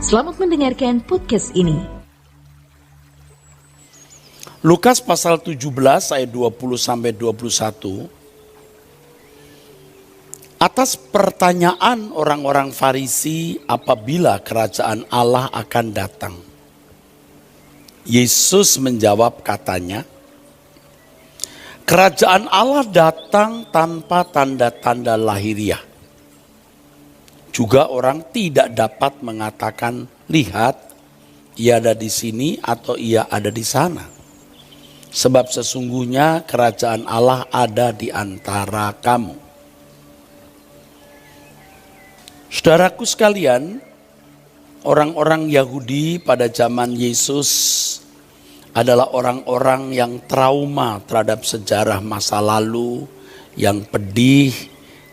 Selamat mendengarkan podcast ini. Lukas pasal 17 ayat 20-21. Atas pertanyaan orang-orang Farisi apabila kerajaan Allah akan datang, Yesus menjawab katanya, kerajaan Allah datang tanpa tanda-tanda lahiriah. Juga orang tidak dapat mengatakan, lihat, ia ada di sini atau ia ada di sana. Sebab sesungguhnya kerajaan Allah ada di antara kamu. Saudaraku sekalian, orang-orang Yahudi pada zaman Yesus adalah orang-orang yang trauma terhadap sejarah masa lalu yang pedih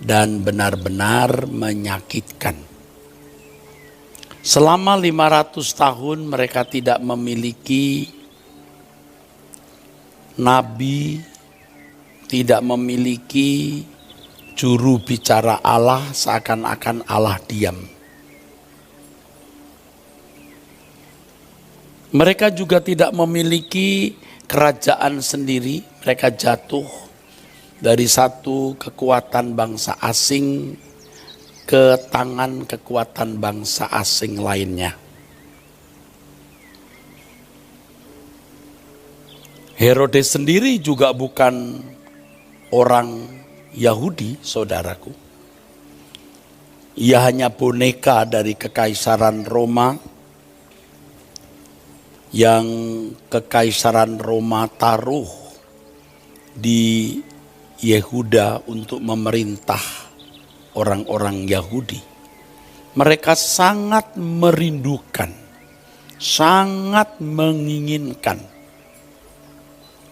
dan benar-benar menyakitkan. Selama 500 tahun mereka tidak memiliki nabi, tidak memiliki juru bicara Allah, seakan-akan Allah diam. Mereka juga tidak memiliki kerajaan sendiri, mereka jatuh dari satu kekuatan bangsa asing ke tangan kekuatan bangsa asing lainnya. Herodes sendiri juga bukan orang Yahudi, saudaraku. Ia hanya boneka dari kekaisaran Roma yang kekaisaran Roma taruh di Yehuda untuk memerintah orang-orang Yahudi. Mereka sangat merindukan, sangat menginginkan,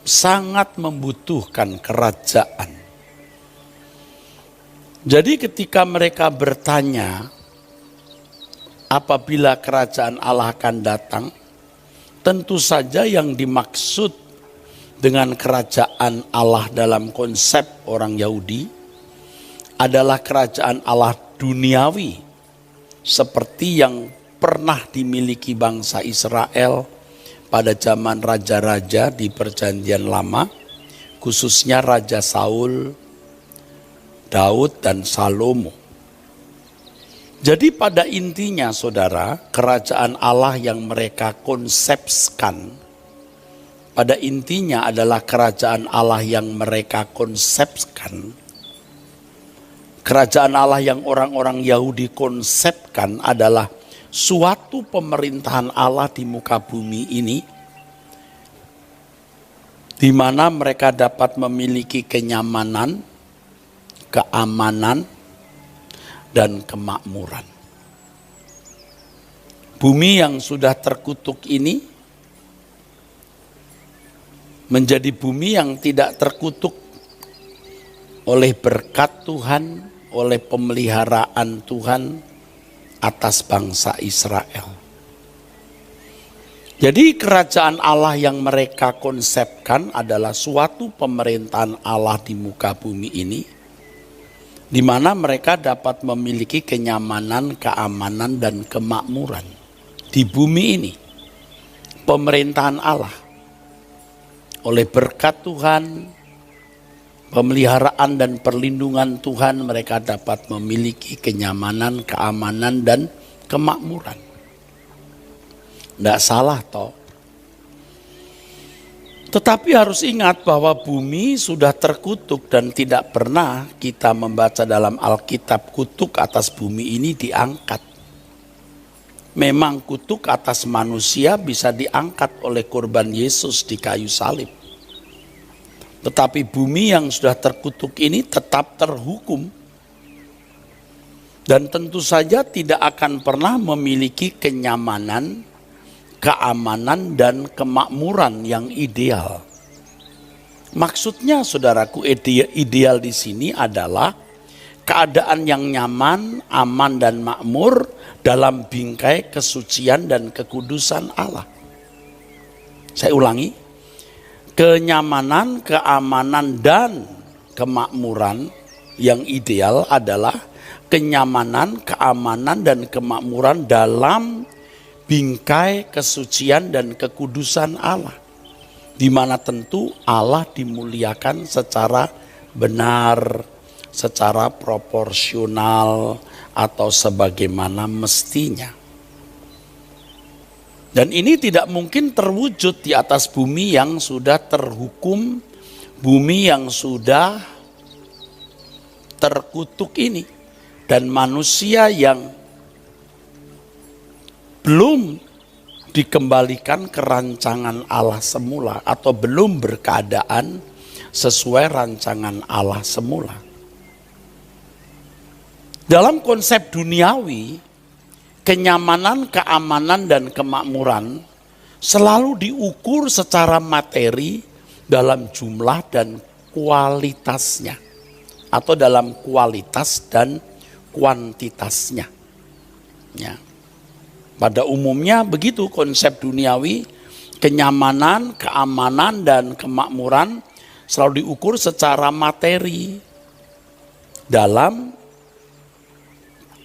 sangat membutuhkan kerajaan. Jadi ketika mereka bertanya, apabila kerajaan Allah akan datang, tentu saja yang dimaksud dengan kerajaan Allah dalam konsep orang Yahudi adalah kerajaan Allah duniawi seperti yang pernah dimiliki bangsa Israel pada zaman raja-raja di Perjanjian Lama, khususnya Raja Saul, Daud, dan Salomo. Jadi pada intinya saudara, kerajaan Allah yang mereka konsepkan pada intinya adalah kerajaan Allah yang mereka konsepkan. Kerajaan Allah yang orang-orang Yahudi konsepkan adalah suatu pemerintahan Allah di muka bumi ini, di mana mereka dapat memiliki kenyamanan, keamanan, dan kemakmuran. Bumi yang sudah terkutuk ini menjadi bumi yang tidak terkutuk oleh berkat Tuhan, oleh pemeliharaan Tuhan atas bangsa Israel. Jadi kerajaan Allah yang mereka konsepkan adalah suatu pemerintahan Allah di muka bumi ini, di mana mereka dapat memiliki kenyamanan, keamanan, dan kemakmuran di bumi ini. Pemerintahan Allah oleh berkat Tuhan, pemeliharaan dan perlindungan Tuhan, mereka dapat memiliki kenyamanan, keamanan, dan kemakmuran. Tidak salah toh. Tetapi harus ingat bahwa bumi sudah terkutuk dan tidak pernah kita membaca dalam Alkitab kutuk atas bumi ini diangkat. Memang kutuk atas manusia bisa diangkat oleh korban Yesus di kayu salib. Tetapi bumi yang sudah terkutuk ini tetap terhukum. Dan tentu saja tidak akan pernah memiliki kenyamanan, keamanan, dan kemakmuran yang ideal. Maksudnya saudaraku, ideal di sini adalah keadaan yang nyaman, aman, dan makmur dalam bingkai kesucian dan kekudusan Allah. Saya ulangi, kenyamanan, keamanan, dan kemakmuran yang ideal adalah kenyamanan, keamanan, dan kemakmuran dalam bingkai kesucian dan kekudusan Allah, di mana tentu Allah dimuliakan secara benar, secara proporsional atau sebagaimana mestinya. Dan ini tidak mungkin terwujud di atas bumi yang sudah terhukum, bumi yang sudah terkutuk ini, dan manusia yang belum dikembalikan ke rancangan Allah semula atau belum berkeadaan sesuai rancangan Allah semula. Dalam konsep duniawi, kenyamanan, keamanan, dan kemakmuran selalu diukur secara materi dalam jumlah dan kualitasnya, atau dalam kualitas dan kuantitasnya. Ya. Pada umumnya begitu konsep duniawi, kenyamanan, keamanan, dan kemakmuran selalu diukur secara materi dalam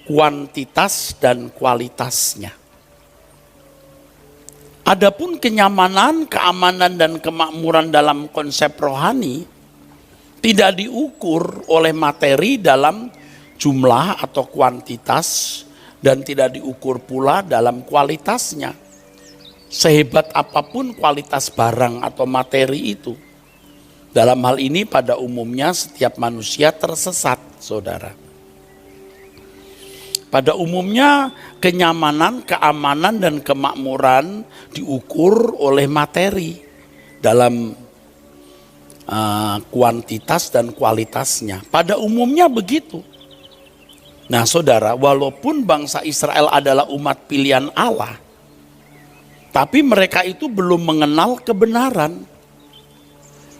kuantitas dan kualitasnya. Adapun kenyamanan, keamanan, dan kemakmuran dalam konsep rohani tidak diukur oleh materi dalam jumlah atau kuantitas, dan tidak diukur pula dalam kualitasnya. Sehebat apapun kualitas barang atau materi itu, dalam hal ini pada umumnya setiap manusia tersesat, saudara. Pada umumnya kenyamanan, keamanan, dan kemakmuran diukur oleh materi dalam kuantitas dan kualitasnya. Pada umumnya begitu. Nah saudara, walaupun bangsa Israel adalah umat pilihan Allah, tapi mereka itu belum mengenal kebenaran.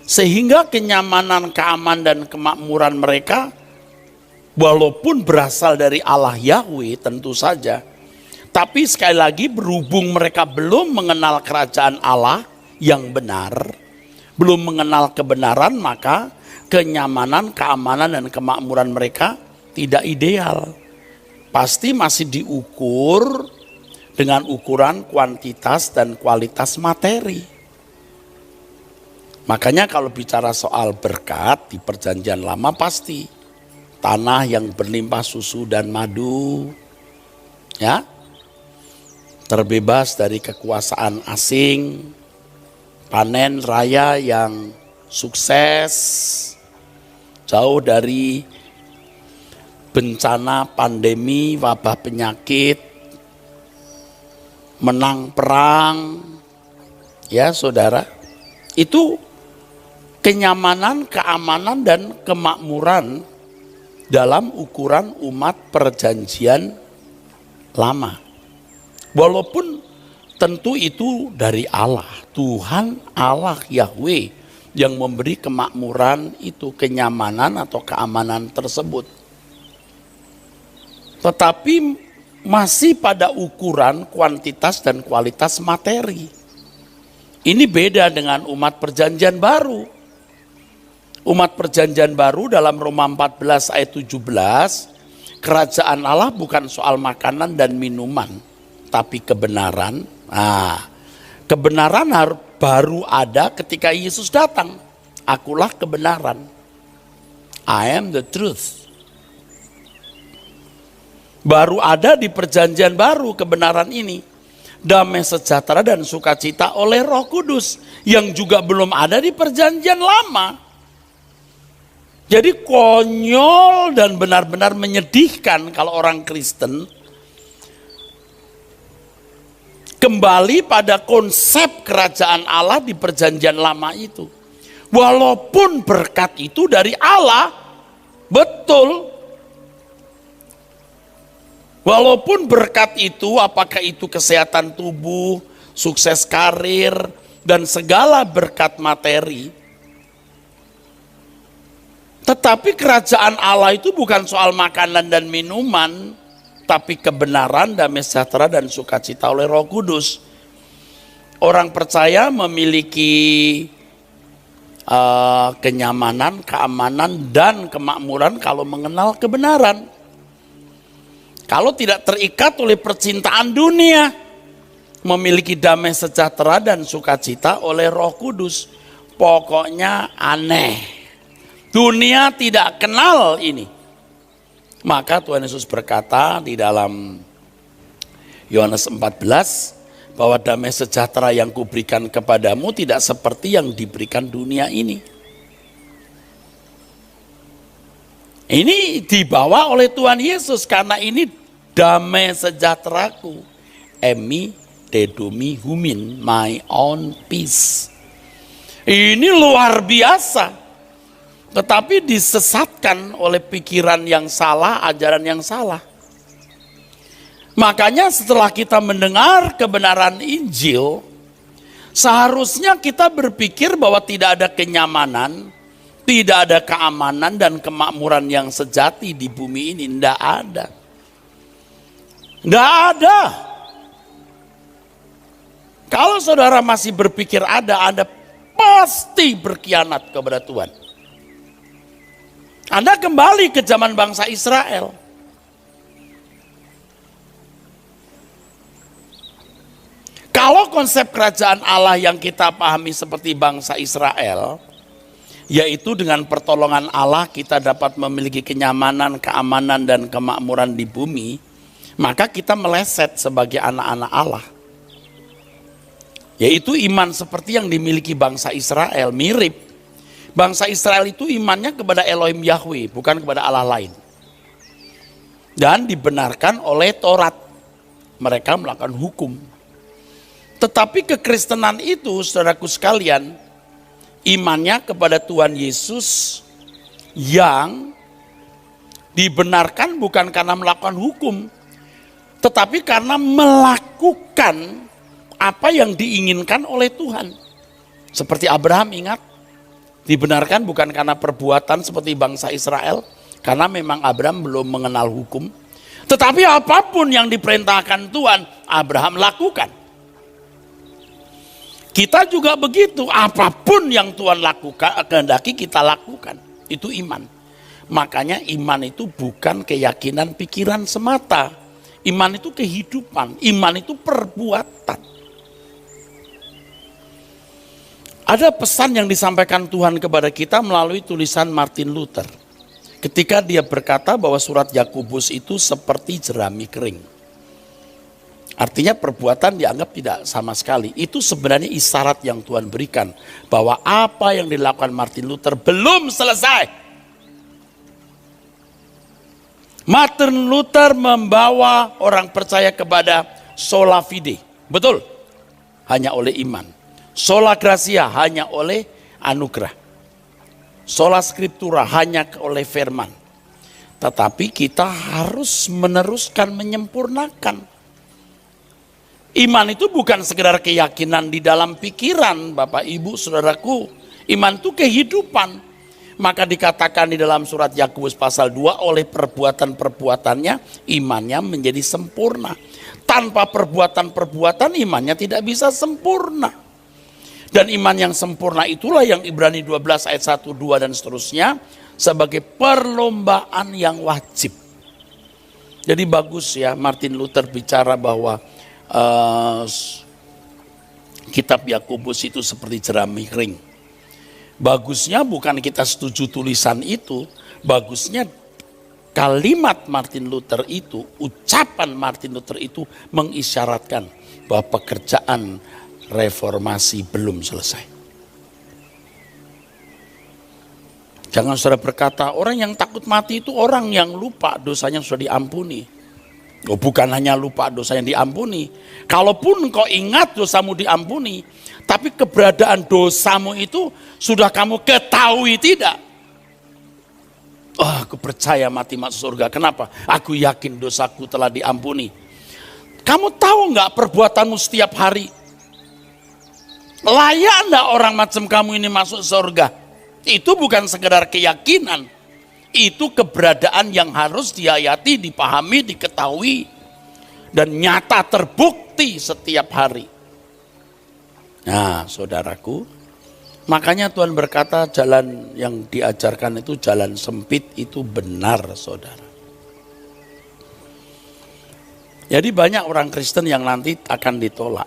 Sehingga kenyamanan, keamanan, dan kemakmuran mereka walaupun berasal dari Allah Yahweh tentu saja, tapi sekali lagi berhubung mereka belum mengenal kerajaan Allah yang benar, belum mengenal kebenaran, maka kenyamanan, keamanan, dan kemakmuran mereka tidak ideal. Pasti masih diukur dengan ukuran kuantitas dan kualitas materi. Makanya kalau bicara soal berkat di Perjanjian Lama pasti tanah yang berlimpah susu dan madu, ya, terbebas dari kekuasaan asing, panen raya yang sukses, jauh dari bencana pandemi, wabah penyakit, menang perang, ya saudara, itu kenyamanan, keamanan, dan kemakmuran dalam ukuran umat Perjanjian Lama. Walaupun tentu itu dari Allah, Tuhan Allah Yahweh yang memberi kemakmuran itu, kenyamanan atau keamanan tersebut. Tetapi masih pada ukuran kuantitas dan kualitas materi. Ini beda dengan umat Perjanjian Baru. Umat Perjanjian Baru dalam Roma 14 ayat 17, kerajaan Allah bukan soal makanan dan minuman, tapi kebenaran. Nah, kebenaran baru ada ketika Yesus datang. Akulah kebenaran. I am the truth. Baru ada di Perjanjian Baru kebenaran ini. Damai sejahtera dan sukacita oleh Roh Kudus yang juga belum ada di Perjanjian Lama. Jadi konyol dan benar-benar menyedihkan kalau orang Kristen kembali pada konsep kerajaan Allah di Perjanjian Lama itu. Walaupun berkat itu dari Allah, betul. Walaupun berkat itu, apakah itu kesehatan tubuh, sukses karir, dan segala berkat materi, tetapi kerajaan Allah itu bukan soal makanan dan minuman, tapi kebenaran, damai sejahtera, dan sukacita oleh Roh Kudus. Orang percaya memiliki kenyamanan, keamanan, dan kemakmuran kalau mengenal kebenaran. Kalau tidak terikat oleh percintaan dunia, memiliki damai sejahtera dan sukacita oleh Roh Kudus. Pokoknya aneh. Dunia tidak kenal ini. Maka Tuhan Yesus berkata di dalam Yohanes 14 bahwa damai sejahtera yang kuberikan kepadamu tidak seperti yang diberikan dunia ini. Ini dibawa oleh Tuhan Yesus karena ini damai sejahteraku. Emi dedumi humin, my own peace. Ini luar biasa. Tetapi disesatkan oleh pikiran yang salah, ajaran yang salah. Makanya setelah kita mendengar kebenaran Injil, seharusnya kita berpikir bahwa tidak ada kenyamanan, tidak ada keamanan dan kemakmuran yang sejati di bumi ini. Tidak ada. Tidak ada. Kalau saudara masih berpikir ada, Anda pasti berkhianat kepada Tuhan. Anda kembali ke zaman bangsa Israel. Kalau konsep kerajaan Allah yang kita pahami seperti bangsa Israel, yaitu dengan pertolongan Allah kita dapat memiliki kenyamanan, keamanan, dan kemakmuran di bumi, maka kita meleset sebagai anak-anak Allah. Yaitu iman seperti yang dimiliki bangsa Israel, mirip. Bangsa Israel itu imannya kepada Elohim Yahweh, bukan kepada Allah lain. Dan dibenarkan oleh Taurat. Mereka melakukan hukum. Tetapi kekristenan itu, saudaraku sekalian, imannya kepada Tuhan Yesus yang dibenarkan bukan karena melakukan hukum, tetapi karena melakukan apa yang diinginkan oleh Tuhan. Seperti Abraham, ingat, dibenarkan bukan karena perbuatan seperti bangsa Israel, karena memang Abraham belum mengenal hukum, tetapi apapun yang diperintahkan Tuhan, Abraham lakukan. Kita juga begitu, apapun yang Tuhan lakukan, kehendaki kita lakukan. Itu iman. Makanya iman itu bukan keyakinan pikiran semata. Iman itu kehidupan, iman itu perbuatan. Ada pesan yang disampaikan Tuhan kepada kita melalui tulisan Martin Luther. Ketika dia berkata bahwa surat Yakobus itu seperti jerami kering. Artinya perbuatan dianggap tidak sama sekali. Itu sebenarnya isyarat yang Tuhan berikan. Bahwa apa yang dilakukan Martin Luther belum selesai. Martin Luther membawa orang percaya kepada sola fide. Betul? Hanya oleh iman. Sola gratia hanya oleh anugerah. Sola scriptura hanya oleh firman. Tetapi kita harus meneruskan, menyempurnakan. Iman itu bukan sekedar keyakinan di dalam pikiran, Bapak Ibu Saudaraku. Iman itu kehidupan. Maka dikatakan di dalam surat Yakobus pasal 2, oleh perbuatan-perbuatannya imannya menjadi sempurna. Tanpa perbuatan-perbuatan imannya tidak bisa sempurna. Dan iman yang sempurna itulah yang Ibrani 12 ayat 1, 2 dan seterusnya sebagai perlombaan yang wajib. Jadi bagus ya Martin Luther bicara bahwa kitab Yakobus itu seperti jerami kering. Bagusnya bukan kita setuju tulisan itu, bagusnya kalimat Martin Luther itu, ucapan Martin Luther itu mengisyaratkan bahwa pekerjaan reformasi belum selesai. Jangan saudara berkata, orang yang takut mati itu orang yang lupa dosanya sudah diampuni. Oh, bukan hanya lupa dosa yang diampuni. Kalaupun kau ingat dosamu diampuni, tapi keberadaan dosamu itu sudah kamu ketahui tidak? Oh, aku percaya mati masuk surga. Kenapa? Aku yakin dosaku telah diampuni. Kamu tahu nggak perbuatanmu setiap hari? Layak enggak orang macam kamu ini masuk surga? Itu bukan sekedar keyakinan. Itu keberadaan yang harus dihayati, dipahami, diketahui. Dan nyata terbukti setiap hari. Nah saudaraku, makanya Tuhan berkata jalan yang diajarkan itu jalan sempit itu benar saudara. Jadi banyak orang Kristen yang nanti akan ditolak.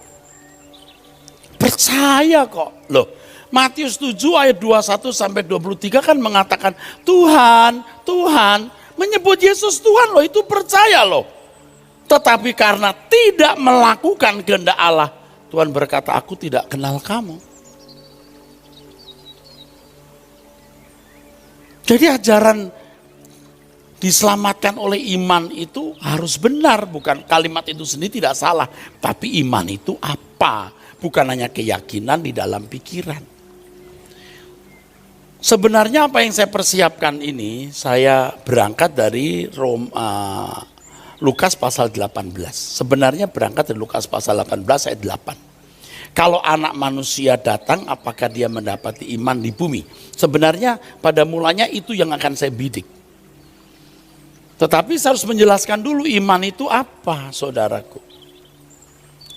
Percaya kok. Loh, Matius 7 ayat 21 sampai 23 kan mengatakan Tuhan, Tuhan, menyebut Yesus Tuhan loh, itu percaya loh. Tetapi karena tidak melakukan kehendak Allah, Tuhan berkata, aku tidak kenal kamu. Jadi ajaran diselamatkan oleh iman itu harus benar, bukan kalimat itu sendiri tidak salah, tapi iman itu apa? Bukan hanya keyakinan di dalam pikiran. Sebenarnya apa yang saya persiapkan ini, saya berangkat dari Lukas pasal 18. Sebenarnya berangkat dari Lukas pasal 18 ayat 8. Kalau anak manusia datang, apakah dia mendapati iman di bumi? Sebenarnya pada mulanya itu yang akan saya bidik. Tetapi saya harus menjelaskan dulu iman itu apa, saudaraku.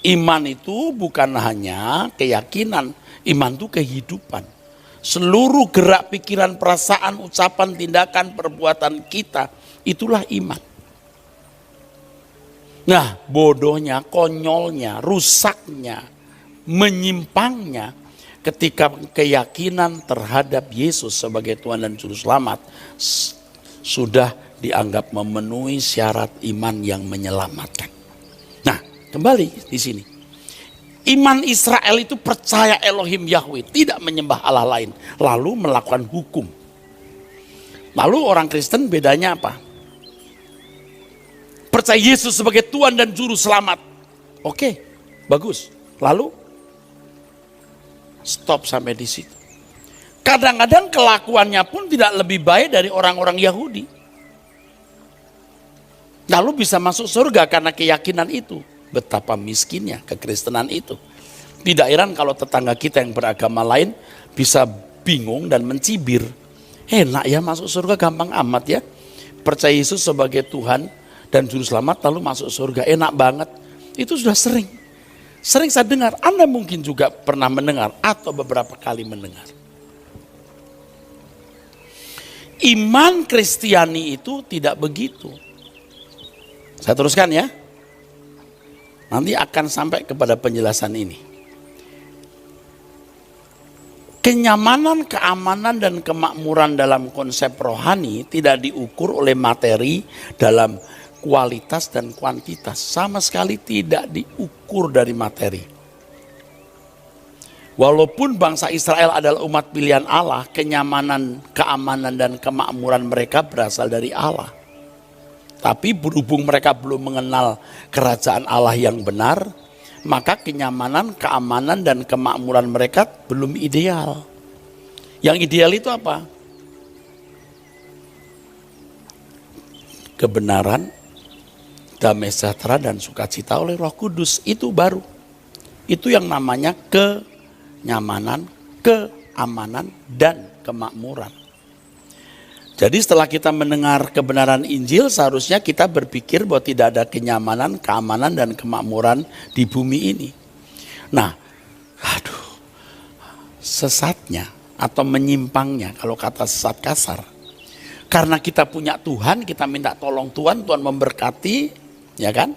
Iman itu bukan hanya keyakinan, iman itu kehidupan. Seluruh gerak pikiran, perasaan, ucapan, tindakan, perbuatan kita, itulah iman. Nah, bodohnya, konyolnya, rusaknya, menyimpangnya ketika keyakinan terhadap Yesus sebagai Tuhan dan Juru Selamat sudah dianggap memenuhi syarat iman yang menyelamatkan. Nah, kembali di sini. Iman Israel itu percaya Elohim Yahweh, tidak menyembah Allah lain, lalu melakukan hukum. Lalu orang Kristen bedanya apa? Percaya Yesus sebagai Tuhan dan Juru Selamat. Oke, bagus. Lalu stop sampai di situ. Kadang-kadang kelakuannya pun tidak lebih baik dari orang-orang Yahudi. Lalu bisa masuk surga karena keyakinan itu. Betapa miskinnya kekristenan itu. Tidak heran kalau tetangga kita yang beragama lain bisa bingung dan mencibir. Enak ya masuk surga gampang amat ya. Percaya Yesus sebagai Tuhan dan Juru Selamat lalu masuk surga. Enak banget. Itu sudah sering. Sering saya dengar. Anda mungkin juga pernah mendengar atau beberapa kali mendengar. Iman Kristiani itu tidak begitu. Saya teruskan ya. Nanti akan sampai kepada penjelasan ini. Kenyamanan, keamanan, dan kemakmuran dalam konsep rohani tidak diukur oleh materi dalam kualitas dan kuantitas. Sama sekali tidak diukur dari materi. Walaupun bangsa Israel adalah umat pilihan Allah, kenyamanan, keamanan, dan kemakmuran mereka berasal dari Allah. Tapi berhubung mereka belum mengenal kerajaan Allah yang benar, maka kenyamanan, keamanan, dan kemakmuran mereka belum ideal. Yang ideal itu apa? Kebenaran, damai sejahtera, dan sukacita oleh Roh Kudus, itu baru. Itu yang namanya kenyamanan, keamanan, dan kemakmuran. Jadi setelah kita mendengar kebenaran Injil, seharusnya kita berpikir bahwa tidak ada kenyamanan, keamanan, dan kemakmuran di bumi ini. Nah, sesatnya atau menyimpangnya, kalau kata sesat kasar. Karena kita punya Tuhan, kita minta tolong Tuhan, Tuhan memberkati, ya kan?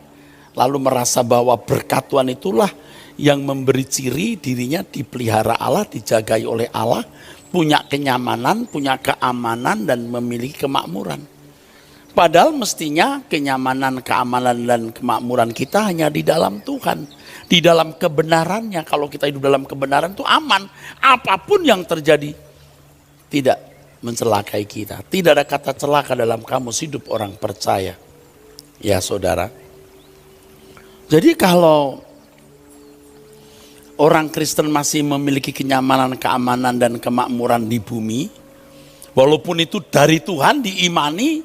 Lalu merasa bahwa berkat Tuhan itulah yang memberi ciri dirinya dipelihara Allah, dijagai oleh Allah, punya kenyamanan, punya keamanan, dan memiliki kemakmuran. Padahal mestinya kenyamanan, keamanan, dan kemakmuran kita hanya di dalam Tuhan. Di dalam kebenarannya. Kalau kita hidup dalam kebenaran itu aman. Apapun yang terjadi tidak mencelakai kita. Tidak ada kata celaka dalam kamus hidup orang percaya. Ya saudara. Jadi kalau orang Kristen masih memiliki kenyamanan, keamanan, dan kemakmuran di bumi, walaupun itu dari Tuhan, diimani,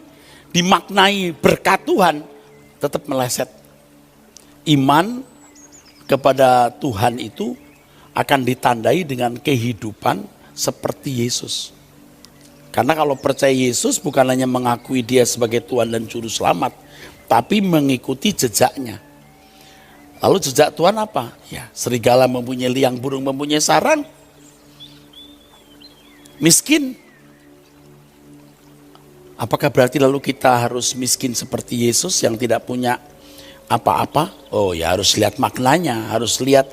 dimaknai berkat Tuhan, tetap meleset. Iman kepada Tuhan itu akan ditandai dengan kehidupan seperti Yesus. Karena kalau percaya Yesus bukan hanya mengakui dia sebagai Tuhan dan Juru Selamat, tapi mengikuti jejaknya. Lalu jejak Tuhan apa? Ya, serigala mempunyai liang, burung mempunyai sarang. Miskin. Apakah berarti lalu kita harus miskin seperti Yesus yang tidak punya apa-apa, oh ya harus lihat maknanya, harus lihat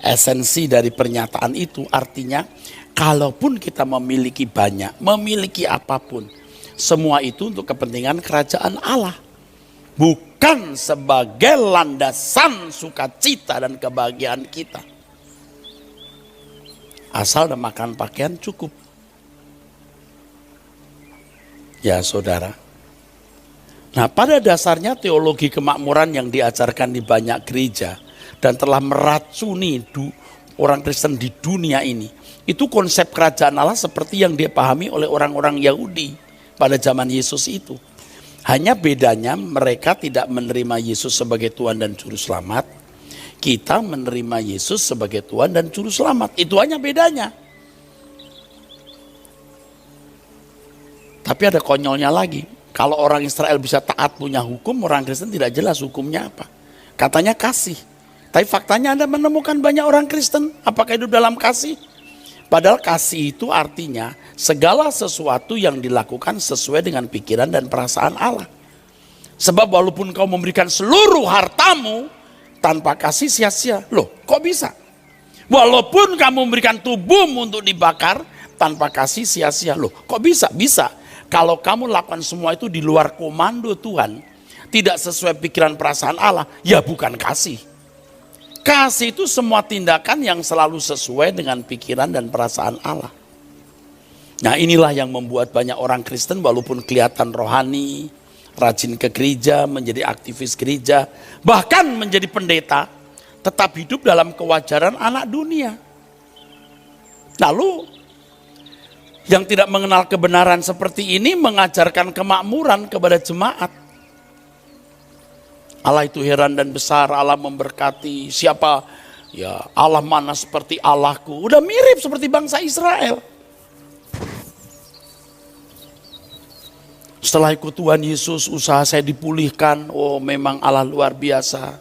esensi dari pernyataan itu. Artinya, kalaupun kita memiliki banyak, memiliki apapun, semua itu untuk kepentingan kerajaan Allah. Bukan sebagai landasan sukacita dan kebahagiaan kita. Asal dan makan pakaian cukup. Ya saudara. Nah, pada dasarnya teologi kemakmuran yang diajarkan di banyak gereja dan telah meracuni orang Kristen di dunia ini, itu konsep kerajaan Allah seperti yang dipahami oleh orang-orang Yahudi pada zaman Yesus itu. Hanya bedanya mereka tidak menerima Yesus sebagai Tuhan dan Juru Selamat. Kita menerima Yesus sebagai Tuhan dan Juru Selamat. Itu hanya bedanya. Tapi ada konyolnya lagi. Kalau orang Israel bisa taat punya hukum, orang Kristen tidak jelas hukumnya apa. Katanya kasih. Tapi faktanya Anda menemukan banyak orang Kristen, apakah hidup dalam kasih? Padahal kasih itu artinya segala sesuatu yang dilakukan sesuai dengan pikiran dan perasaan Allah. Sebab walaupun kau memberikan seluruh hartamu, tanpa kasih sia-sia. Loh, kok bisa? Walaupun kamu memberikan tubuhmu untuk dibakar, tanpa kasih sia-sia. Loh, kok bisa? Bisa. Kalau kamu lakukan semua itu di luar komando Tuhan, tidak sesuai pikiran perasaan Allah, ya bukan kasih. Kasih itu semua tindakan yang selalu sesuai dengan pikiran dan perasaan Allah. Nah, inilah yang membuat banyak orang Kristen walaupun kelihatan rohani, rajin ke gereja, menjadi aktivis gereja, bahkan menjadi pendeta, tetap hidup dalam kewajaran anak dunia. Lalu yang tidak mengenal kebenaran seperti ini mengajarkan kemakmuran kepada jemaat. Allah itu heran dan besar, Allah memberkati. Siapa? Ya, Allah mana seperti Allahku. Udah mirip seperti bangsa Israel. Setelah ikut Tuhan Yesus, usaha saya dipulihkan. Oh, memang Allah luar biasa.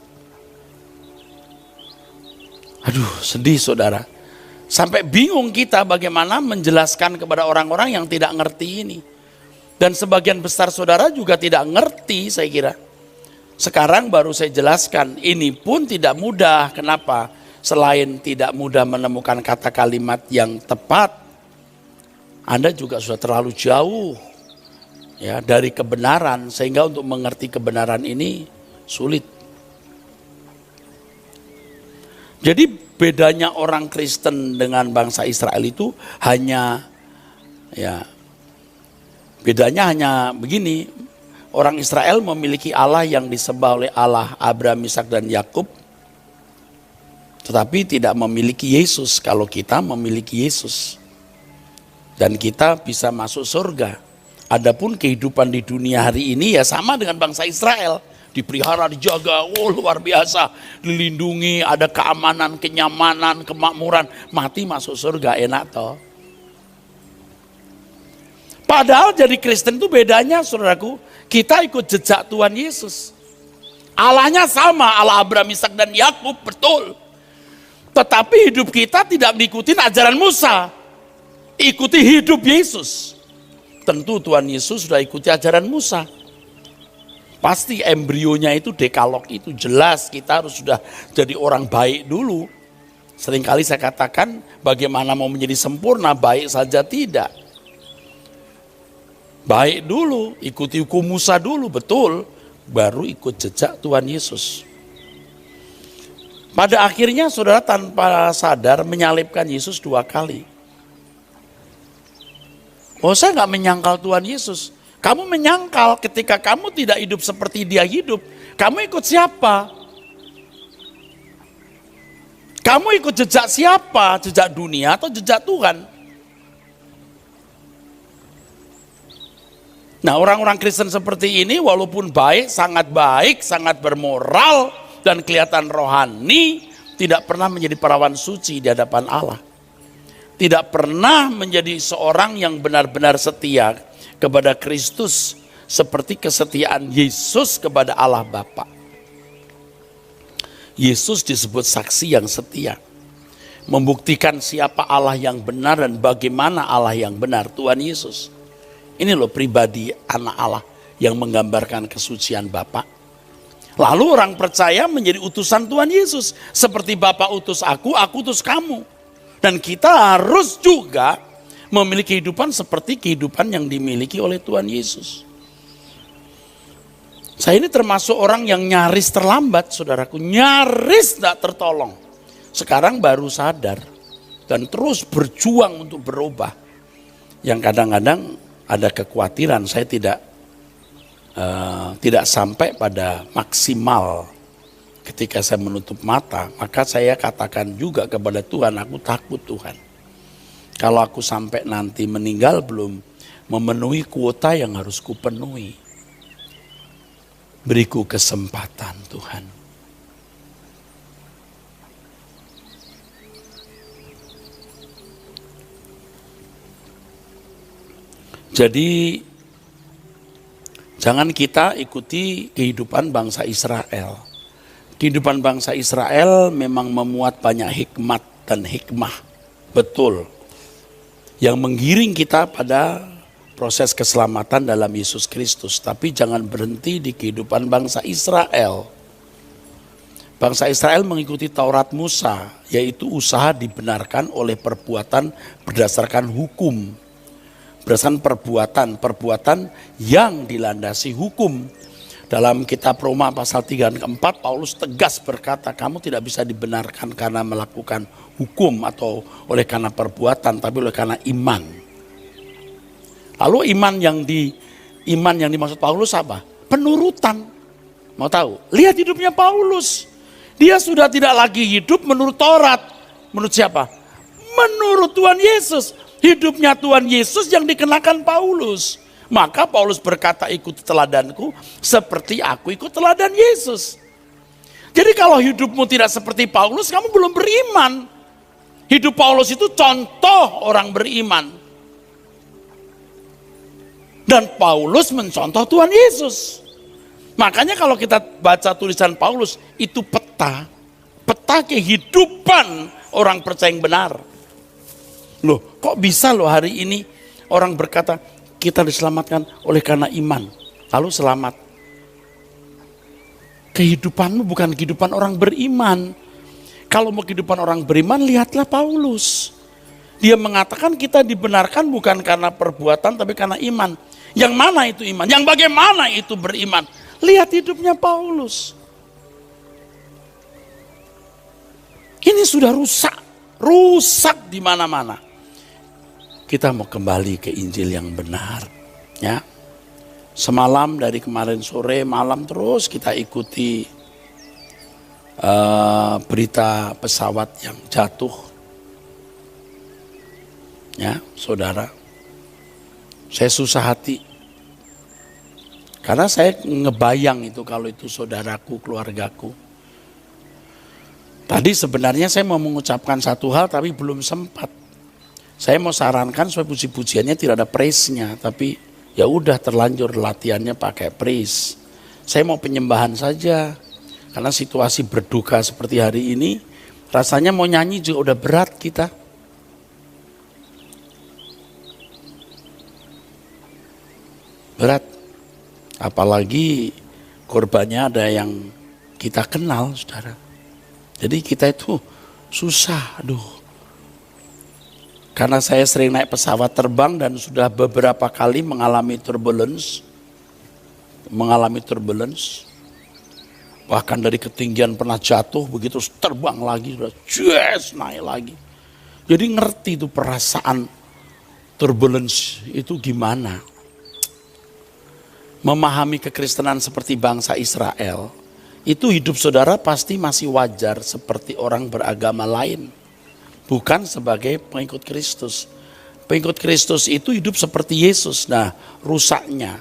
Aduh, sedih saudara. Sampai bingung kita bagaimana menjelaskan kepada orang-orang yang tidak ngerti ini. Dan sebagian besar saudara juga tidak ngerti, saya kira. Sekarang baru saya jelaskan, ini pun tidak mudah. Kenapa? Selain tidak mudah menemukan kata kalimat yang tepat, Anda juga sudah terlalu jauh ya dari kebenaran, sehingga untuk mengerti kebenaran ini sulit. Jadi bedanya orang Kristen dengan bangsa Israel itu hanya bedanya hanya begini. Orang Israel memiliki Allah yang disembah oleh Allah Abraham, Ishak dan Yakub, tetapi tidak memiliki Yesus. Kalau kita memiliki Yesus dan kita bisa masuk surga. Adapun kehidupan di dunia hari ini ya sama dengan bangsa Israel. Dipelihara, dijaga, oh luar biasa, dilindungi, ada keamanan, kenyamanan, kemakmuran, mati masuk surga, enak toh. Padahal jadi Kristen itu bedanya saudaraku, kita ikut jejak Tuhan Yesus. Allahnya sama, Allah Abraham, Ishak dan Yakub, betul. Tetapi hidup kita tidak mengikuti ajaran Musa, ikuti hidup Yesus. Tentu Tuhan Yesus sudah ikuti ajaran Musa. Pasti embrionya itu dekalog itu jelas, kita harus sudah jadi orang baik dulu. Seringkali saya katakan bagaimana mau menjadi sempurna, baik saja tidak. Baik dulu, ikuti hukum Musa dulu, betul. Baru ikut jejak Tuhan Yesus. Pada akhirnya saudara tanpa sadar menyalibkan Yesus 2 kali. Oh, saya nggak menyangkal Tuhan Yesus. Kamu menyangkal ketika kamu tidak hidup seperti dia hidup. Kamu ikut siapa? Kamu ikut jejak siapa? Jejak dunia atau jejak Tuhan? Nah, orang-orang Kristen seperti ini walaupun baik, sangat bermoral dan kelihatan rohani, tidak pernah menjadi perawan suci di hadapan Allah. Tidak pernah menjadi seorang yang benar-benar setia kepada Kristus seperti kesetiaan Yesus kepada Allah Bapa. Yesus disebut saksi yang setia, membuktikan siapa Allah yang benar dan bagaimana Allah yang benar, Tuhan Yesus. Ini loh pribadi anak Allah yang menggambarkan kesucian Bapa. Lalu orang percaya menjadi utusan Tuhan Yesus. Seperti Bapa utus aku utus kamu. Dan kita harus juga memiliki kehidupan seperti kehidupan yang dimiliki oleh Tuhan Yesus. Saya ini termasuk orang yang nyaris terlambat, saudaraku. Nyaris tidak tertolong. Sekarang baru sadar. Dan terus berjuang untuk berubah. Yang kadang-kadang ada kekhawatiran saya tidak sampai pada maksimal ketika saya menutup mata. Maka saya katakan juga kepada Tuhan, aku takut Tuhan. Kalau aku sampai nanti meninggal belum memenuhi kuota yang harus kupenuhi. Beriku kesempatan Tuhan. Jadi jangan kita ikuti kehidupan bangsa Israel. Kehidupan bangsa Israel memang memuat banyak hikmat dan hikmah. Betul. Yang menggiring kita pada proses keselamatan dalam Yesus Kristus. Tapi jangan berhenti di kehidupan bangsa Israel. Bangsa Israel mengikuti Taurat Musa, yaitu usaha dibenarkan oleh perbuatan berdasarkan hukum. Berdasarkan perbuatan yang dilandasi hukum. Dalam kitab Roma pasal 3 dan 4, Paulus tegas berkata, kamu tidak bisa dibenarkan karena melakukan hukum atau oleh karena perbuatan, tapi oleh karena iman. Lalu iman yang dimaksud Paulus apa? Penurutan. Mau tahu? Lihat hidupnya Paulus. Dia sudah tidak lagi hidup menurut Taurat. Menurut siapa? Menurut Tuhan Yesus. Hidupnya Tuhan Yesus yang dikenakan Paulus. Maka Paulus berkata, ikuti teladanku seperti aku ikut teladan Yesus. Jadi kalau hidupmu tidak seperti Paulus, kamu belum beriman. Hidup Paulus itu contoh orang beriman. Dan Paulus mencontoh Tuhan Yesus. Makanya kalau kita baca tulisan Paulus, itu peta kehidupan orang percaya yang benar. Loh, kok bisa loh hari ini orang berkata, kita diselamatkan oleh karena iman, lalu selamat. Kehidupanmu bukan kehidupan orang beriman. Kalau mau kehidupan orang beriman, lihatlah Paulus. Dia mengatakan kita dibenarkan bukan karena perbuatan, tapi karena iman. Yang mana itu iman? Yang bagaimana itu beriman? Lihat hidupnya Paulus. Ini sudah rusak di mana-mana. Kita mau kembali ke Injil yang benar, ya. Semalam dari kemarin sore, malam terus kita ikuti berita pesawat yang jatuh, ya, saudara. Saya susah hati, karena saya ngebayang itu kalau itu saudaraku, keluargaku. Tadi sebenarnya saya mau mengucapkan satu hal, tapi belum sempat. Saya mau sarankan supaya puji-pujiannya tidak ada praise-nya, tapi ya udah terlanjur latihannya pakai praise. Saya mau penyembahan saja, karena situasi berduka seperti hari ini, rasanya mau nyanyi juga udah berat kita. Berat, apalagi korbannya ada yang kita kenal, saudara. Jadi kita itu susah, aduh. Karena saya sering naik pesawat terbang dan sudah beberapa kali mengalami turbulence. Bahkan dari ketinggian pernah jatuh, begitu terbang lagi, sudah naik lagi. Jadi ngerti itu perasaan turbulence itu gimana. Memahami kekristenan seperti bangsa Israel, itu hidup saudara pasti masih wajar seperti orang beragama lain. Bukan sebagai pengikut Kristus. Pengikut Kristus itu hidup seperti Yesus. Nah, rusaknya,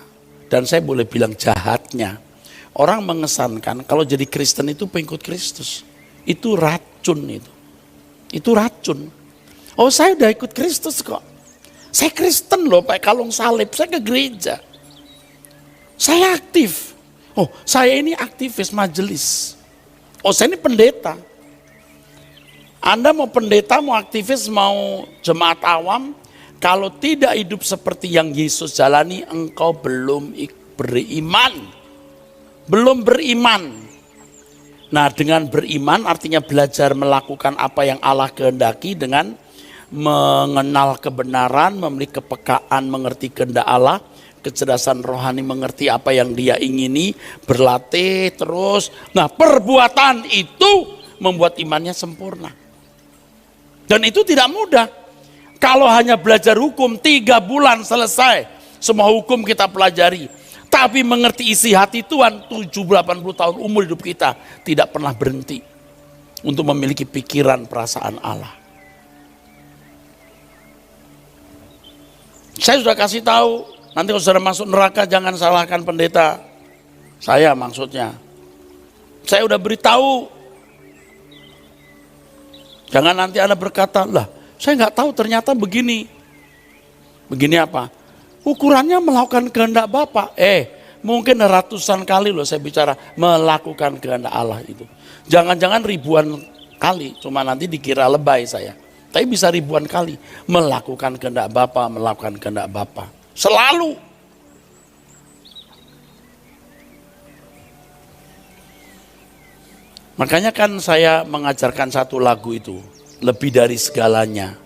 dan saya boleh bilang jahatnya, orang mengesankan kalau jadi Kristen itu pengikut Kristus. Itu racun itu. Itu racun. Oh, saya udah ikut Kristus kok. Saya Kristen loh, pakai kalung salib, saya ke gereja. Saya aktif. Oh, saya ini aktivis majelis. Oh, saya ini pendeta. Anda mau pendeta, mau aktivis, mau jemaat awam, kalau tidak hidup seperti yang Yesus jalani, engkau belum beriman. Belum beriman. Nah, dengan beriman artinya belajar melakukan apa yang Allah kehendaki dengan mengenal kebenaran, memiliki kepekaan, mengerti kehendak Allah, kecerdasan rohani, mengerti apa yang Dia ingini, berlatih terus. Nah, perbuatan itu membuat imannya sempurna. Dan itu tidak mudah. Kalau hanya belajar hukum 3 bulan selesai, semua hukum kita pelajari. Tapi mengerti isi hati Tuhan 70-80 tahun umur hidup kita tidak pernah berhenti untuk memiliki pikiran perasaan Allah. Saya sudah kasih tahu, nanti kalau saudara masuk neraka jangan salahkan pendeta. Saya maksudnya. Saya udah beritahu. Jangan nanti Anda berkata, lah saya nggak tahu ternyata begini. Begini apa? Ukurannya melakukan kehendak Bapa. Mungkin ratusan kali loh saya bicara melakukan kehendak Allah itu. Jangan-jangan ribuan kali, cuma nanti dikira lebay saya. Tapi bisa ribuan kali melakukan kehendak Bapa, melakukan kehendak Bapa. Selalu. Makanya kan saya mengajarkan satu lagu itu, lebih dari segalanya.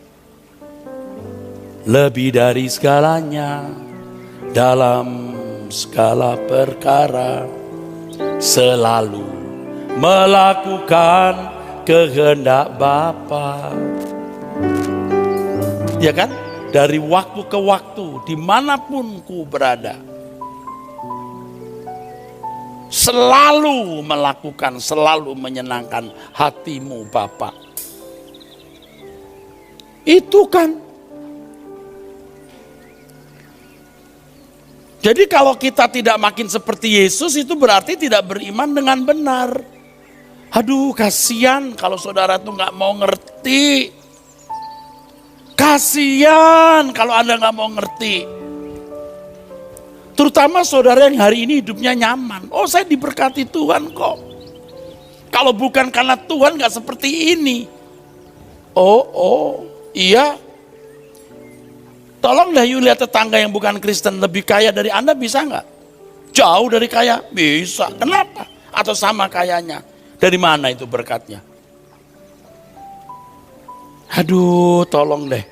Lebih dari segalanya, dalam segala perkara, selalu melakukan kehendak Bapa. Ya kan? Dari waktu ke waktu, dimanapun ku berada. Selalu melakukan, selalu menyenangkan hatimu Bapa. Itu kan. Jadi kalau kita tidak makin seperti Yesus itu berarti tidak beriman dengan benar. Aduh kasihan kalau saudara tuh gak mau ngerti. Kasihan kalau Anda gak mau ngerti. Terutama saudara yang hari ini hidupnya nyaman. Oh saya diberkati Tuhan kok. Kalau bukan karena Tuhan gak seperti ini. Oh iya. Tolong dah lihat tetangga yang bukan Kristen lebih kaya dari Anda bisa nggak? Jauh dari kaya? Bisa. Kenapa? Atau sama kayanya? Dari mana itu berkatnya? Aduh, tolong deh.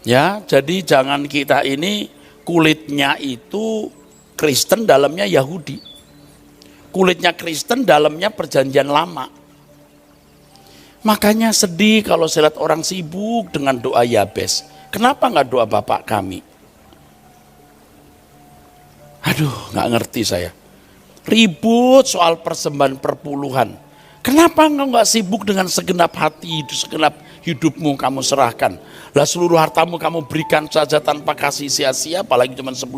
Ya, jadi jangan kita ini kulitnya itu Kristen, dalamnya Yahudi. Kulitnya Kristen, dalamnya perjanjian lama. Makanya sedih kalau saya lihat orang sibuk dengan doa Yabes. Kenapa nggak doa Bapak kami? Aduh, nggak ngerti saya. Ribut soal persembahan perpuluhan. Kenapa nggak sibuk dengan segenap hati, segenap hidupmu kamu serahkan? Lah seluruh hartamu kamu berikan saja tanpa kasih sia-sia, apalagi cuma 10%.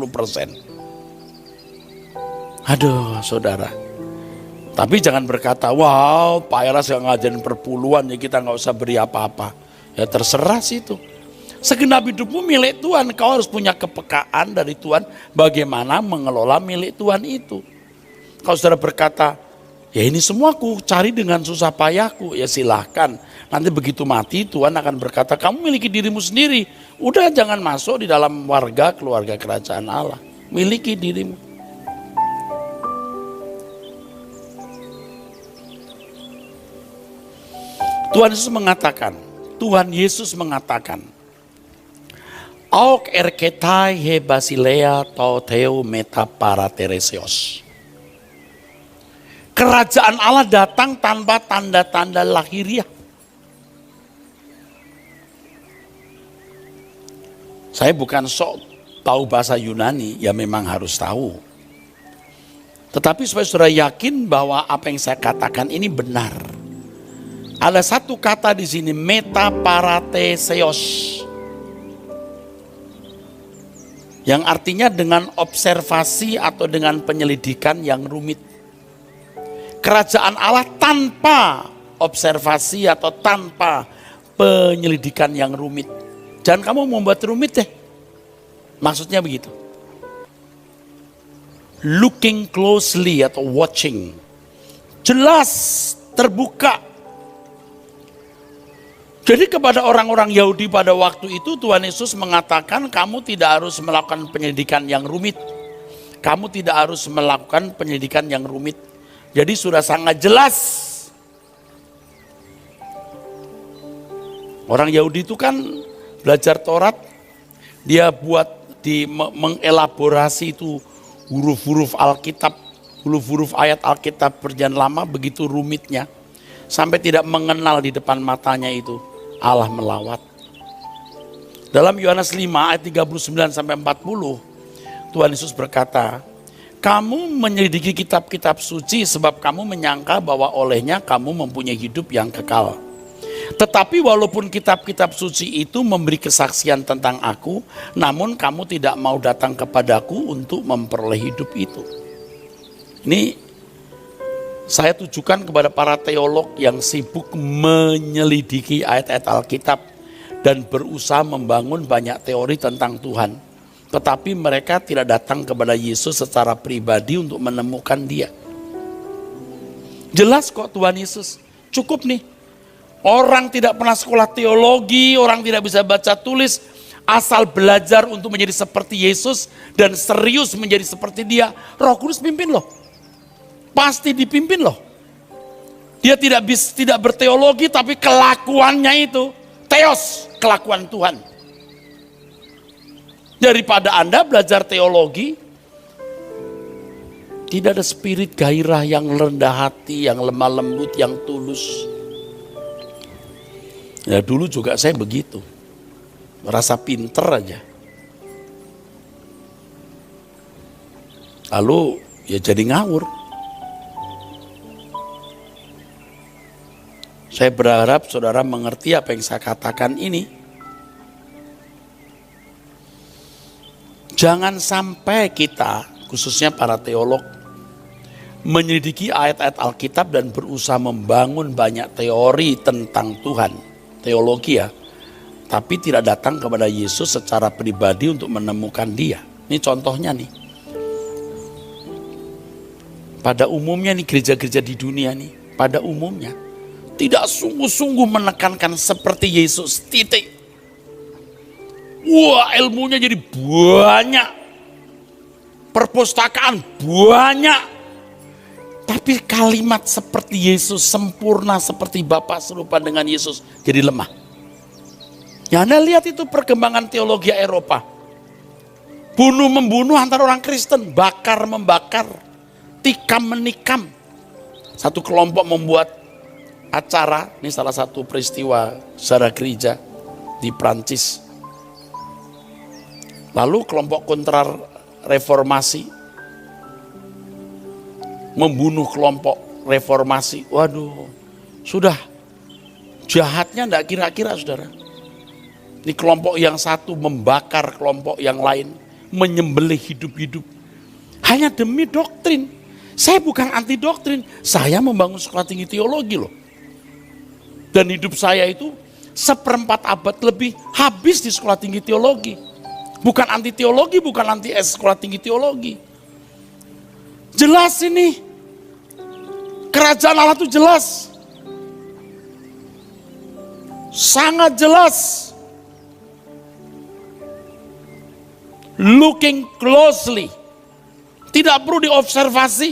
Aduh, saudara. Tapi jangan berkata, wow Pak Eras yang ngajarin perpuluhan ya kita nggak usah beri apa-apa. Ya terserah sih itu. Segenap hidupmu milik Tuhan, kau harus punya kepekaan dari Tuhan bagaimana mengelola milik Tuhan itu. Kalau saudara berkata, ya ini semua aku cari dengan susah payahku, ya silahkan. Nanti begitu mati Tuhan akan berkata, kamu miliki dirimu sendiri. Udah jangan masuk di dalam keluarga kerajaan Allah. Miliki dirimu. Tuhan Yesus mengatakan, Auk erketai he basilea tau meta parateresios. Kerajaan Allah datang tanpa tanda-tanda lahiriah. Saya bukan sok tahu bahasa Yunani, ya memang harus tahu. Tetapi supaya saudara yakin bahwa apa yang saya katakan ini benar. Ada satu kata di sini, metaparatesios, yang artinya dengan observasi atau dengan penyelidikan yang rumit. Kerajaan Allah tanpa observasi atau tanpa penyelidikan yang rumit. Jangan kamu membuat rumit deh. Maksudnya begitu. Looking closely atau watching. Jelas, terbuka. Jadi kepada orang-orang Yahudi pada waktu itu Tuhan Yesus mengatakan kamu tidak harus melakukan penyelidikan yang rumit. Kamu tidak harus melakukan penyelidikan yang rumit. Jadi sudah sangat jelas. Orang Yahudi itu kan belajar Taurat, dia buat mengelaborasi itu huruf-huruf Alkitab, huruf-huruf ayat Alkitab Perjanjian Lama begitu rumitnya. Sampai tidak mengenal di depan matanya itu Allah melawat. Dalam Yohanes 5 ayat 39 sampai 40, Tuhan Yesus berkata, kamu menyelidiki kitab-kitab suci sebab kamu menyangka bahwa olehnya kamu mempunyai hidup yang kekal. Tetapi walaupun kitab-kitab suci itu memberi kesaksian tentang aku, namun kamu tidak mau datang kepadaku untuk memperoleh hidup itu. Ini saya tujukan kepada para teolog yang sibuk menyelidiki ayat-ayat Alkitab dan berusaha membangun banyak teori tentang Tuhan. Tetapi mereka tidak datang kepada Yesus secara pribadi untuk menemukan Dia. Jelas kok Tuhan Yesus, cukup nih. Orang tidak pernah sekolah teologi, orang tidak bisa baca tulis, asal belajar untuk menjadi seperti Yesus dan serius menjadi seperti Dia, Roh Kudus pimpin loh. Pasti dipimpin loh. Dia tidak berteologi tapi kelakuannya itu theos, kelakuan Tuhan. Daripada Anda belajar teologi, tidak ada spirit gairah yang rendah hati, yang lemah lembut, yang tulus. Ya dulu juga saya begitu, merasa pinter aja. Lalu ya jadi ngawur. Saya berharap saudara mengerti apa yang saya katakan ini. Jangan sampai kita, khususnya para teolog, menyelidiki ayat-ayat Alkitab dan berusaha membangun banyak teori tentang Tuhan, teologi ya, tapi tidak datang kepada Yesus secara pribadi untuk menemukan Dia. Ini contohnya nih. Pada umumnya nih gereja-gereja di dunia nih, pada umumnya tidak sungguh-sungguh menekankan seperti Yesus, titik. Wah, ilmunya jadi banyak, perpustakaan banyak, tapi kalimat seperti Yesus, sempurna seperti Bapa, serupa dengan Yesus, jadi lemah. Ya Anda lihat itu perkembangan teologi Eropa, bunuh-membunuh antara orang Kristen, bakar-membakar, tikam-menikam. Satu kelompok membuat acara, ini salah satu peristiwa sejarah gereja di Prancis. Lalu kelompok kontra reformasi membunuh kelompok reformasi. Waduh, sudah jahatnya enggak kira-kira saudara. Ini kelompok yang satu membakar kelompok yang lain, menyembelih hidup-hidup. Hanya demi doktrin. Saya bukan anti doktrin, saya membangun sekolah tinggi teologi loh. Dan hidup saya itu 1/4 abad lebih habis di sekolah tinggi teologi. Bukan anti teologi, bukan anti sekolah tinggi teologi. Jelas ini. Kerajaan Allah itu jelas. Sangat jelas. Looking closely. Tidak perlu diobservasi.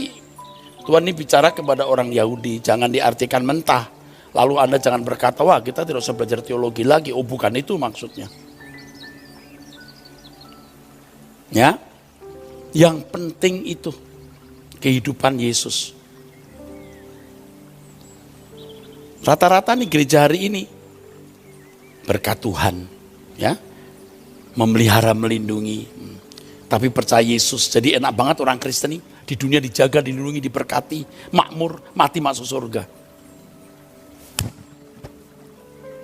Tuhan ini bicara kepada orang Yahudi, jangan diartikan mentah. Lalu Anda jangan berkata, wah kita tidak usah belajar teologi lagi. Oh bukan itu maksudnya. Ya, yang penting itu kehidupan Yesus. Rata-rata nih gereja hari ini berkat Tuhan, ya, memelihara, melindungi, tapi percaya Yesus. Jadi enak banget orang Kristen nih di dunia dijaga, dilindungi, diberkati, makmur, mati masuk surga.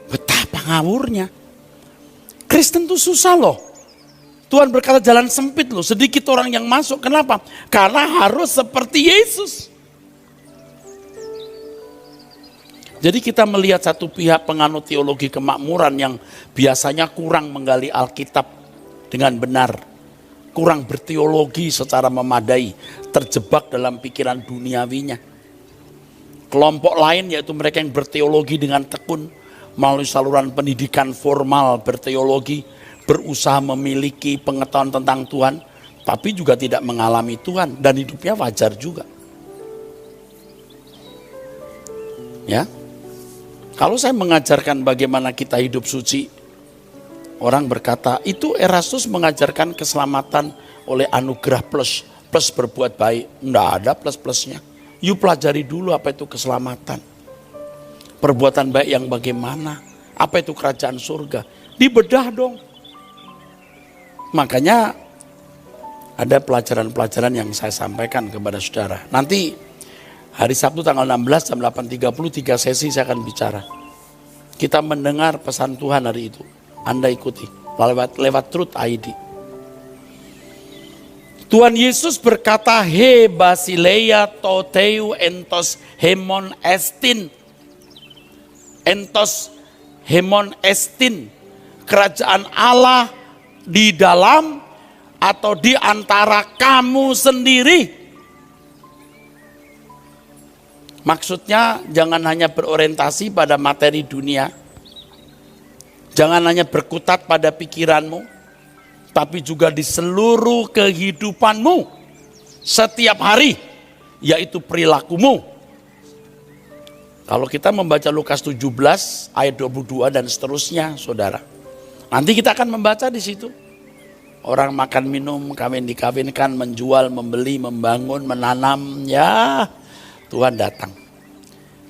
Betapa ngawurnya. Kristen tuh susah loh. Tuhan berkata jalan sempit loh, sedikit orang yang masuk. Kenapa? Karena harus seperti Yesus. Jadi kita melihat satu pihak penganut teologi kemakmuran yang biasanya kurang menggali Alkitab dengan benar. Kurang berteologi secara memadai, terjebak dalam pikiran duniawinya. Kelompok lain yaitu mereka yang berteologi dengan tekun, melalui saluran pendidikan formal berteologi, berusaha memiliki pengetahuan tentang Tuhan, tapi juga tidak mengalami Tuhan dan hidupnya wajar juga. Ya. Kalau saya mengajarkan bagaimana kita hidup suci, orang berkata, itu Erastus mengajarkan keselamatan oleh anugerah plus berbuat baik. Enggak ada plus-plusnya. You pelajari dulu apa itu keselamatan. Perbuatan baik yang bagaimana? Apa itu kerajaan surga? Dibedah dong. Makanya ada pelajaran-pelajaran yang saya sampaikan kepada saudara. Nanti hari Sabtu tanggal 16 jam 8.30 3 sesi saya akan bicara. Kita mendengar pesan Tuhan hari itu. Anda ikuti lewat Truth ID. Tuhan Yesus berkata, he basileia toteu entos hemon estin. Entos hemon estin. Kerajaan Allah di dalam atau di antara kamu sendiri. Maksudnya jangan hanya berorientasi pada materi dunia. Jangan hanya berkutat pada pikiranmu. Tapi juga di seluruh kehidupanmu. Setiap hari. Yaitu perilakumu. Kalau kita membaca Lukas 17 ayat 22 dan seterusnya saudara. Nanti kita akan membaca di situ. Orang makan minum, kawin dikawinkan, menjual, membeli, membangun, menanam. Ya Tuhan datang.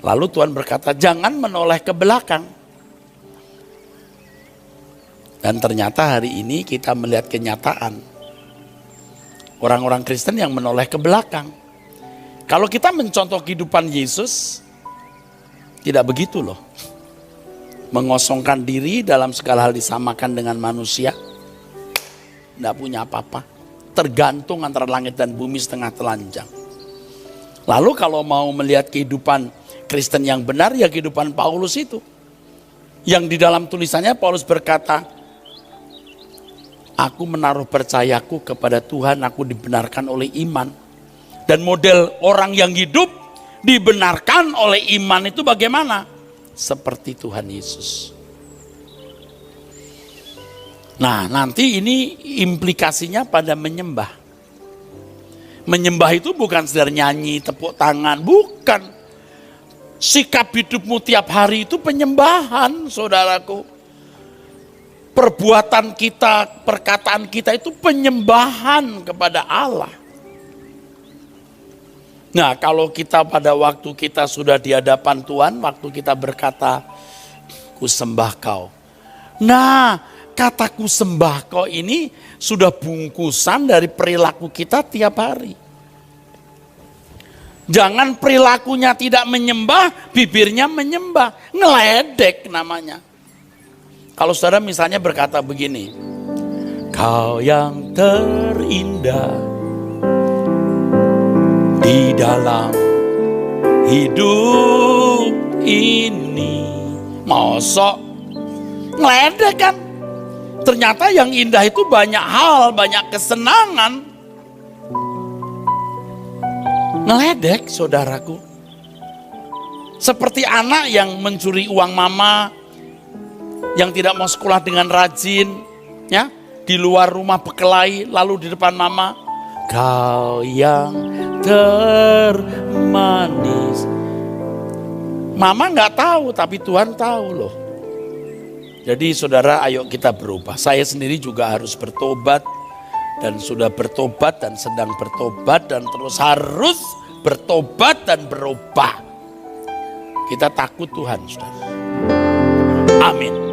Lalu Tuhan berkata, jangan menoleh ke belakang. Dan ternyata hari ini kita melihat kenyataan. Orang-orang Kristen yang menoleh ke belakang. Kalau kita mencontoh kehidupan Yesus, tidak begitu loh. Mengosongkan diri dalam segala hal disamakan dengan manusia. Tidak punya apa-apa. Tergantung antara langit dan bumi setengah telanjang. Lalu kalau mau melihat kehidupan Kristen yang benar, ya kehidupan Paulus itu. Yang di dalam tulisannya Paulus berkata, aku menaruh percayaku kepada Tuhan, aku dibenarkan oleh iman. Dan model orang yang hidup dibenarkan oleh iman itu bagaimana? Seperti Tuhan Yesus. Nah, nanti ini implikasinya pada menyembah. Menyembah itu bukan sekedar nyanyi, tepuk tangan, bukan. Sikap hidupmu tiap hari itu penyembahan, saudaraku. Perbuatan kita, perkataan kita itu penyembahan kepada Allah. Nah, kalau kita pada waktu kita sudah di hadapan Tuhan, waktu kita berkata, ku sembah kau. Nah, kata ku sembah kau ini sudah bungkusan dari perilaku kita tiap hari. Jangan perilakunya tidak menyembah, bibirnya menyembah. Ngeledek namanya. Kalau saudara misalnya berkata begini, kau yang terindah di dalam hidup ini. Mosok ngeledek kan? Ternyata yang indah itu banyak hal, banyak kesenangan. Ngeledek saudaraku. Seperti anak yang mencuri uang mama, yang tidak mau sekolah dengan rajin, ya, di luar rumah berkelahi, lalu di depan mama, kau yang termanis. Mama nggak tahu, tapi Tuhan tahu loh. Jadi saudara, ayo kita berubah. Saya sendiri juga harus bertobat, dan sudah bertobat dan sedang bertobat dan terus harus bertobat dan berubah. Kita takut Tuhan, saudara. Amin.